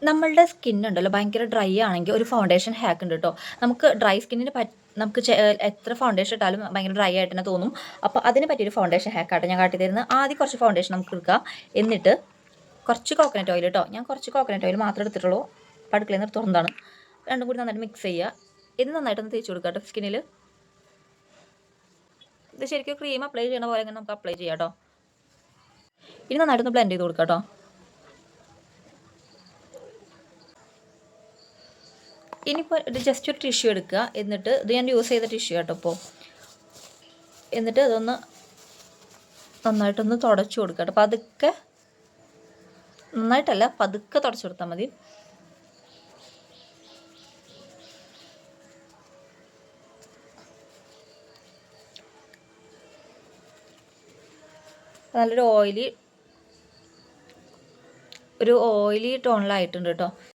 നമ്മളുടെ സ്കിന്നുണ്ടല്ലോ ഭയങ്കര ഡ്രൈ ആണെങ്കിൽ ഒരു ഫൗണ്ടേഷൻ ഹാക്ക് ഉണ്ട് കേട്ടോ. നമുക്ക് ഡ്രൈ സ്കിന്നിന് നമുക്ക് എത്ര ഫൗണ്ടേഷൻ ഇട്ടാലും ഭയങ്കര ഡ്രൈ ആയിട്ട് തന്നെ തോന്നും. അപ്പോൾ അതിന് പറ്റിയൊരു ഫൗണ്ടേഷൻ ഹാക്കായിട്ട് ഞാൻ കാട്ടി തരുന്നത്. ആദ്യം കുറച്ച് ഫൗണ്ടേഷൻ നമുക്ക് എടുക്കുക. എന്നിട്ട് കുറച്ച് കോക്കനട്ട് ഓയിൽ കേട്ടോ, ഞാൻ കുറച്ച് കോക്കനട്ട് ഓയിൽ മാത്രമേ എടുത്തിട്ടുള്ളൂ. അടുക്കളയിൽ നിന്ന് തുറന്നതാണ്. രണ്ടും കൂടി നന്നായിട്ട് മിക്സ് ചെയ്യുക. ഇത് നന്നായിട്ടൊന്ന് തേച്ച് കൊടുക്കുക കേട്ടോ സ്കിന്നിൽ. ഇത് ശരിക്കും ക്രീം അപ്ലൈ ചെയ്യണ പോലെ ഇങ്ങനെ നമുക്ക് അപ്ലൈ ചെയ്യാം കേട്ടോ. ഇനി നന്നായിട്ടൊന്ന് ബ്ലെൻഡ് ചെയ്ത് കൊടുക്കാം കേട്ടോ. ഇനിയിപ്പോൾ ഇത് ജസ്റ്റ് ഒരു ടിഷ്യൂ എടുക്കുക. എന്നിട്ട് ഇത് ഞാൻ യൂസ് ചെയ്ത ടിഷ്യൂ കേട്ടോ ഇപ്പോൾ. എന്നിട്ട് അതൊന്ന് നന്നായിട്ടൊന്ന് തുടച്ചു കൊടുക്കുക കേട്ടോ. പതുക്കെ, നന്നായിട്ടല്ല പതുക്കെ തുടച്ചു കൊടുത്താൽ മതി. നല്ലൊരു ഓയിലി ടോണിലായിട്ടുണ്ട് കേട്ടോ.